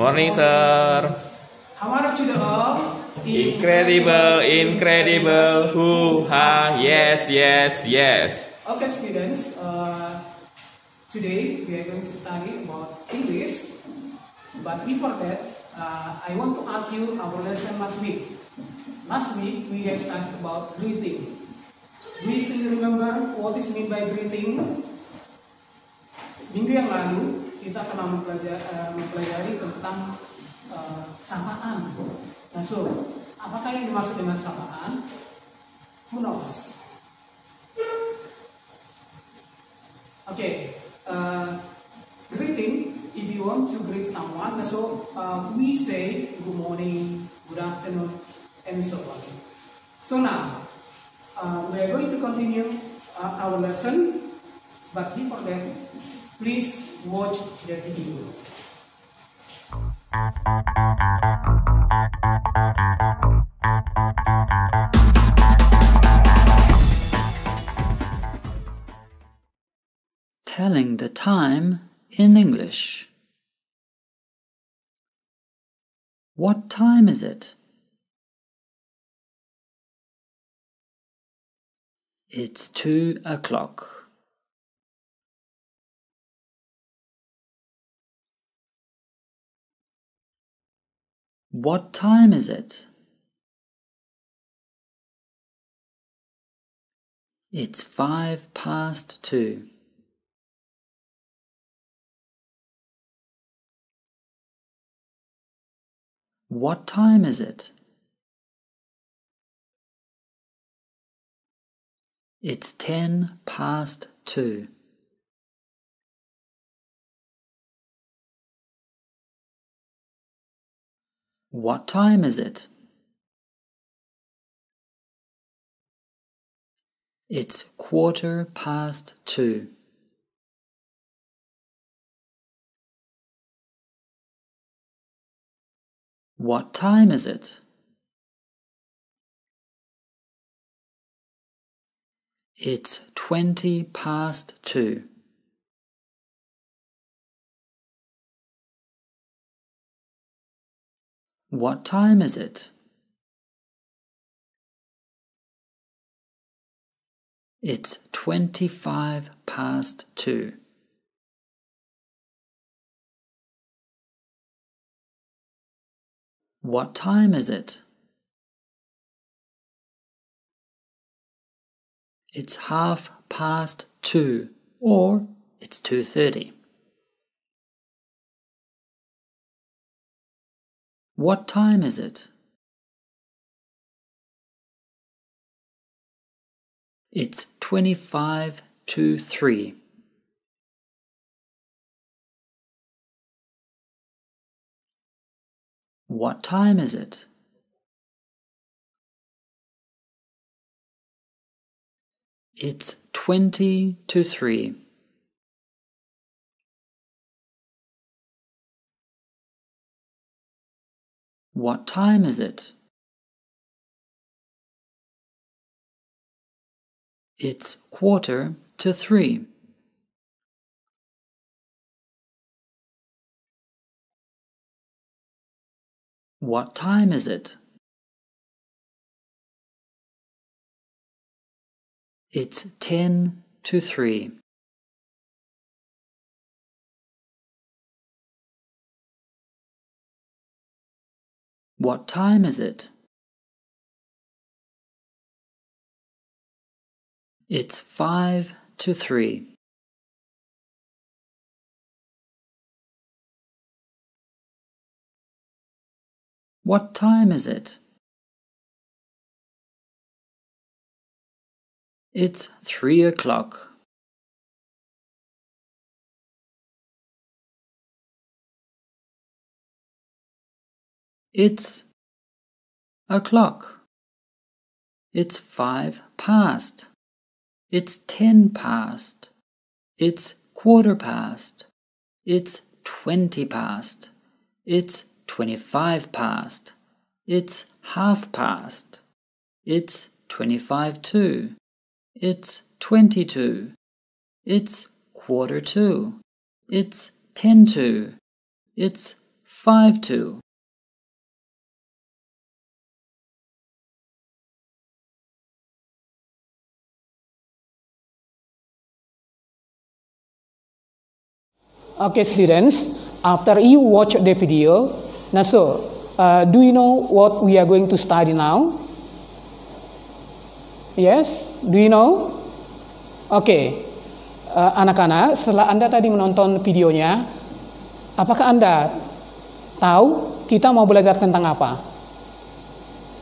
morning, sir. How are you all? Incredible, incredible. Hoo-ha, yes, yes, yes. Okay, students. Today we are going to study about English. But before that, I want to ask you our lesson last week. Last week we have studied about greeting. Do you still remember what is meant by greeting? Minggu yang lalu kita pernah mempelajari tentang sapaan. Nah, so apakah yang dimaksud dengan sapaan? Who knows? Okay, greeting. If you want to greet someone, so we say good morning, good afternoon, and so on. So now we are going to continue our lesson, but before that, please watch the video. Telling the time in English. What time is it? It's 2 o'clock. What time is it? It's 2:05. What time is it? It's 2:10. What time is it? It's 2:15. What time is it? It's 2:20. What time is it? It's 2:25. What time is it? It's 2:30, or it's 2:30. What time is it? It's 3:25. What time is it? It's 3:20. What time is it? It's 2:45. What time is it? It's 3:10. What time is it? It's 2:55. What time is it? It's 3 o'clock. It's o'clock. It's 5 past. It's 10 past. It's 1/4 past. It's 20 past. It's 25 past. It's 1/2 past. It's 25 to. It's 22. It's 1/4 to. It's 10 to. It's 5 to. Okay, students, after you watch the video, now do you know what we are going to study now? Yes, do you know? Oke, anak-anak, setelah Anda tadi menonton videonya, apakah Anda tahu kita mau belajar tentang apa?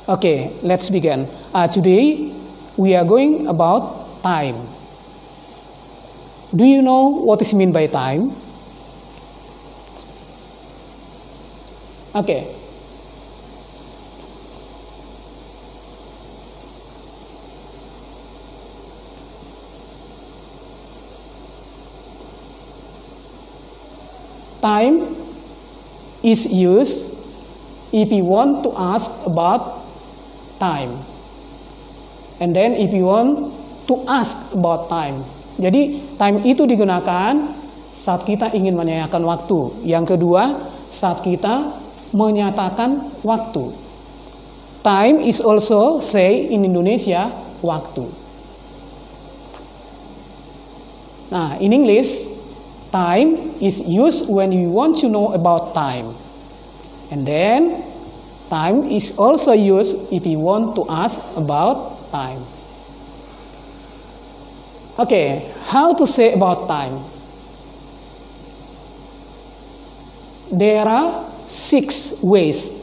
Oke, let's begin. Today, we are going about time. Do you know what is mean by time? Okay. Time is used if you want to ask about time. And then if you want to ask about time. Jadi time itu digunakan saat kita ingin menanyakan waktu. Yang kedua, saat kita menyatakan waktu. Time is also say in Indonesia waktu. Nah, in English, time is used when you want to know about time. And then time is also used if you want to ask about time. Okay, how to say about time? There are 6 ways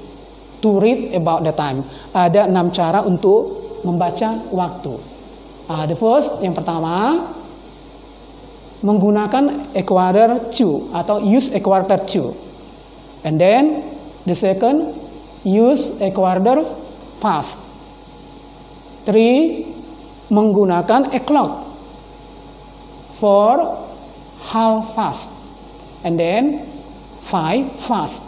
to read about the time. Ada 6 cara untuk membaca waktu. The first, yang pertama, menggunakan equator to atau use equator to. And then the second, use equator past. 3, menggunakan a clock. 4, half past. And then 5, fast.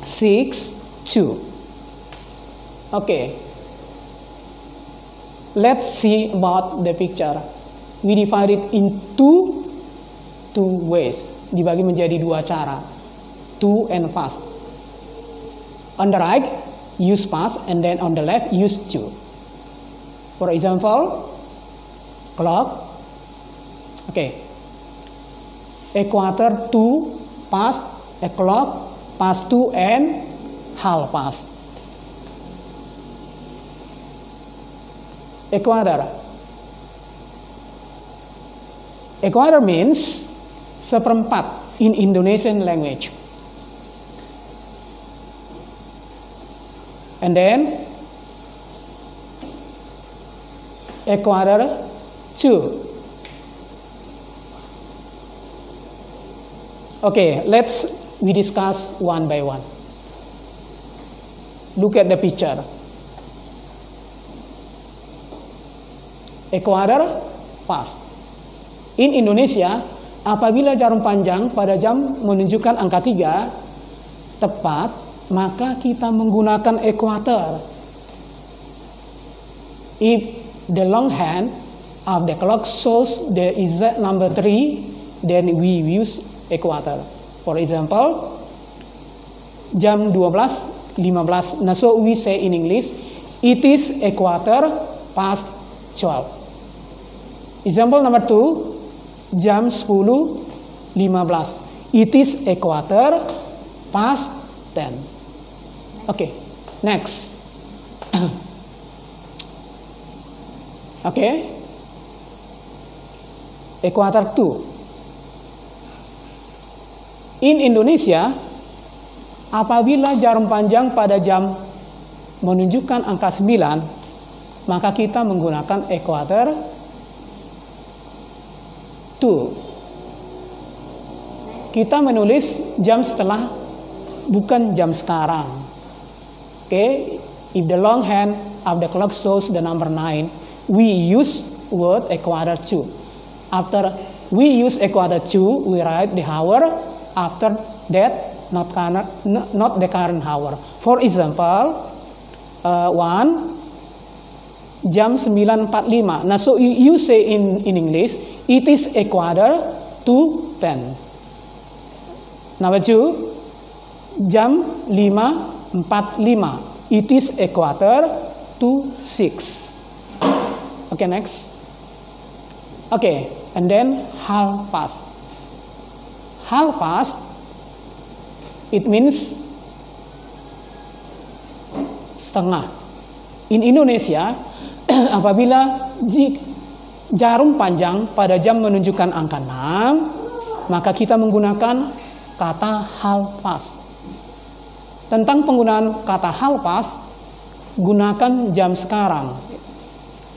6, 2. Okay. Let's see about the picture. We divide it in two ways. Dibagi menjadi 2 cara. To and fast. On the right, use past, and then on the left, use to. For example, clock. Okay. Equator to, past, a clock, past to, and half past. Equator. Equator means seperempat in Indonesian language. And then equator to. Okay, we discuss one by one. Look at the picture. Equator past. In Indonesia, apabila jarum panjang pada jam menunjukkan angka 3 tepat, maka kita menggunakan equator. If the long hand of the clock shows the exact number 3, then we use equator. For example, jam 12:15. Nah, so we say in English, it is a quarter past 12. Example number 2, jam 10:15. It is a quarter past 10. Okay, next. Okay, equator 2. In Indonesia, apabila jarum panjang pada jam menunjukkan angka 9, maka kita menggunakan equator 2. Kita menulis jam setelah, bukan jam sekarang. Okay, if the long hand of the clock shows the number 9, we use word equator 2. After we use equator 2, we write the hour. After that, not the current hour. For example, 1, jam 9:45. Nah, so you say in English, it is a quarter to 10. Number 2, jam 5.45. It is a quarter to 6. Okay, next. Okay, and then half past. Half past, it means setengah. In Indonesia, apabila jarum panjang pada jam menunjukkan angka 6, maka kita menggunakan kata half past. Tentang penggunaan kata half past, gunakan jam sekarang.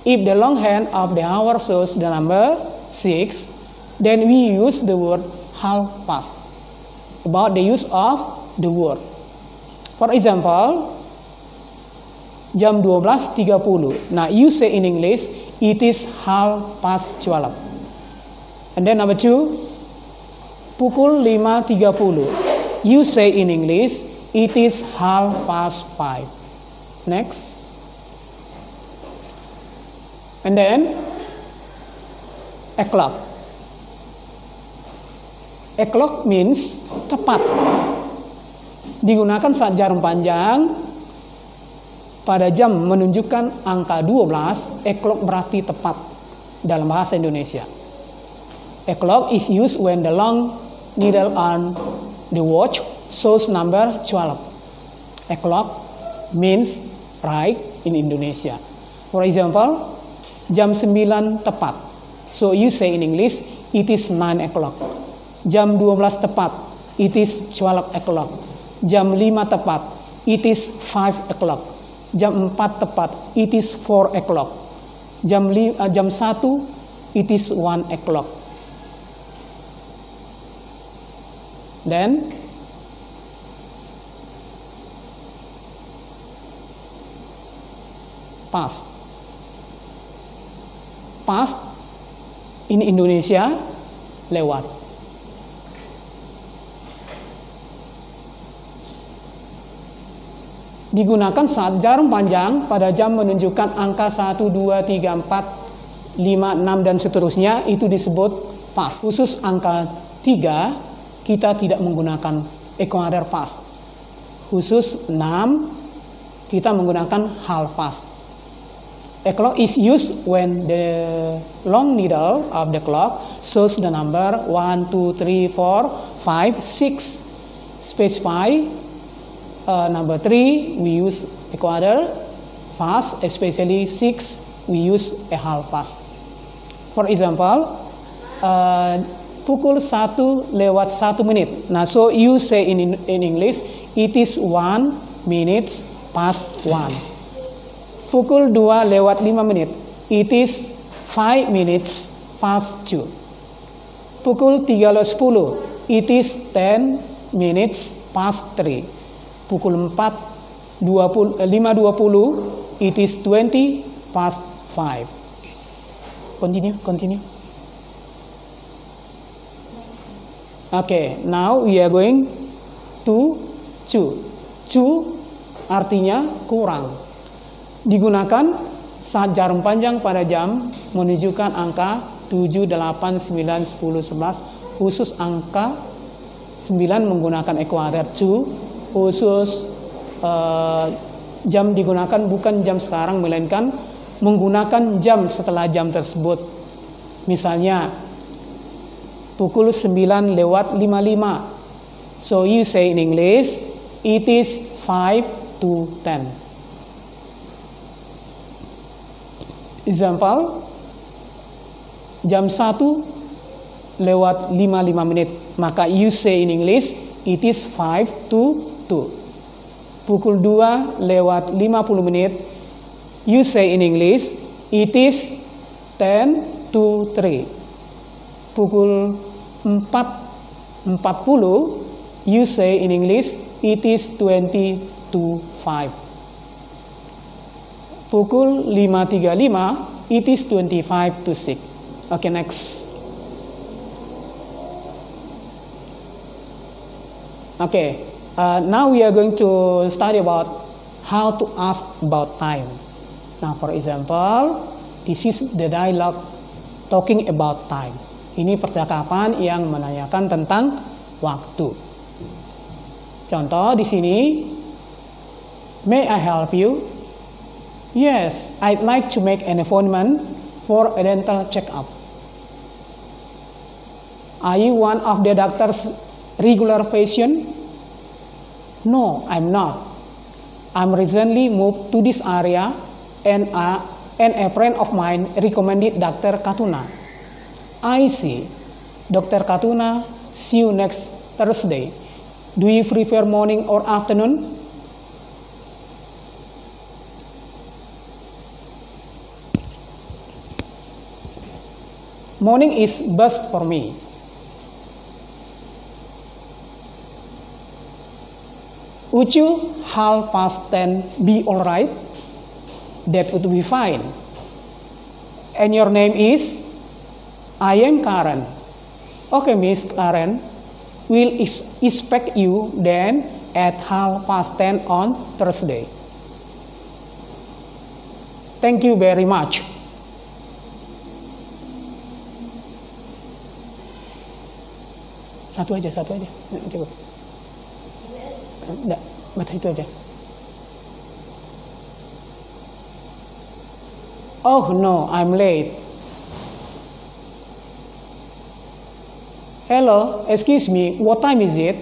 If the long hand of the hour shows the number 6, then we use the word half past about the use of the word. For example, jam 12.30. Now you say in English, it is half past 12. And then number 2, pukul 5.30. You say in English, it is half past 5. Next. And then o'clock. O'clock means tepat. Digunakan saat jarum panjang pada jam menunjukkan angka 12, o'clock berarti tepat dalam bahasa Indonesia. O'clock is used when the long needle on the watch shows number 12. O'clock means right in Indonesia. For example, jam 9 tepat. So you say in English, it is 9 o'clock. Jam 12 tepat, it is 12 o'clock. Jam 5 tepat, it is 5 o'clock. Jam 4 tepat, it is 4 o'clock. Jam 1, it is 1 o'clock. Then past. Past in Indonesia lewat. Digunakan saat jarum panjang pada jam menunjukkan angka 1, 2, 3, 4, 5, 6 dan seterusnya, itu disebut past. Khusus angka 3 kita tidak menggunakan equator past. Khusus 6 kita menggunakan half past. A clock is used when the long needle of the clock shows the number 1, 2, 3, 4, 5, 6. Specify number 3, we use a quarter past, especially 6, we use a half past. For example, pukul 1 lewat 1 menit. Nah, so you say in English, it is 1 minute past 1. Pukul 2 lewat 5 menit. It is 5 minutes past 2. Pukul 3 lewat 10. It is 10 minutes past 3. Pukul 5.20. It is 20 past 5. Continue. Okay, now we are going to chu. Chu artinya kurang. Digunakan saat jarum panjang pada jam menunjukkan angka 7, 8, 9, 10, 11. Khusus angka 9 menggunakan equator chu. Khusus jam digunakan bukan jam sekarang, melainkan menggunakan jam setelah jam tersebut. Misalnya pukul 9 lewat 55. So you say in English, it is 5 to 10. Example, jam 1 lewat 55 menit. Maka you say in English, it is 5 to 2. Pukul 2 lewat 50 menit. You say in English, it is 10 to 3. Pukul 4.40, you say in English, it is 20 to 5. Pukul 5.35, it is 25 to 6. Okay, next. Okay, now we are going to study about how to ask about time. Now, for example, this is the dialogue talking about time. Ini percakapan yang menanyakan tentang waktu. Contoh di sini, may I help you? Yes, I'd like to make an appointment for a dental checkup. Are you one of the doctor's regular patients? No, I'm not. I'm recently moved to this area and a friend of mine recommended Dr. Katuna. I see. Dr. Katuna, see you next Thursday. Do you prefer morning or afternoon? Morning is best for me. Would you 10:30 be alright? That would be fine. And your name is? I am Karen. Okay, Miss Karen. We'll expect you then at 10:30 on Thursday. Thank you very much. Satu aja. Coba. Enggak, batas itu aja. Oh no, I'm late. Hello, excuse me, what time is it?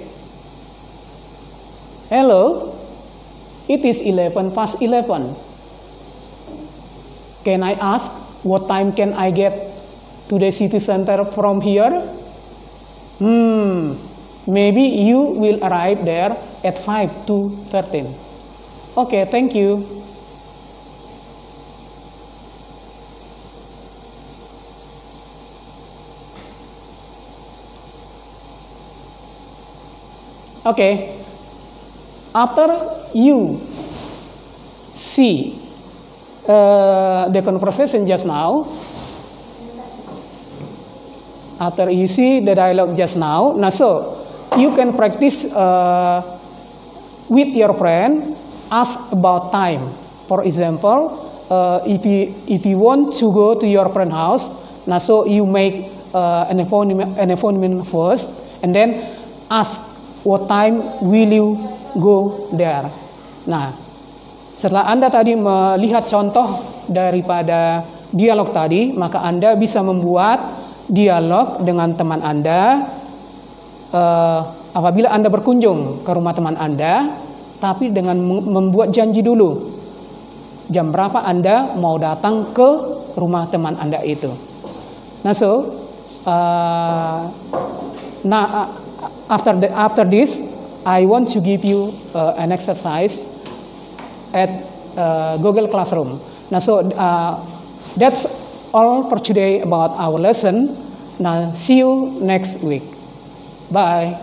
Hello, it is 11:11. Can I ask what time can I get to the city center from here? Maybe you will arrive there at 5 to 13. Okay, thank you. Okay, after you see the conversation just now, after you see the dialogue just now, so you can practice with your friend, ask about time. For example, if you want to go to your friend's house, so you make an appointment first, and then ask what time will you go there. Nah, setelah Anda tadi melihat contoh daripada dialog tadi, maka Anda bisa membuat dialog dengan teman Anda apabila Anda berkunjung ke rumah teman Anda, tapi dengan membuat janji dulu jam berapa Anda mau datang ke rumah teman Anda itu. Nah, after this, I want to give you an exercise at Google Classroom. Nah, that's all for today about our lesson. Now, see you next week. Bye.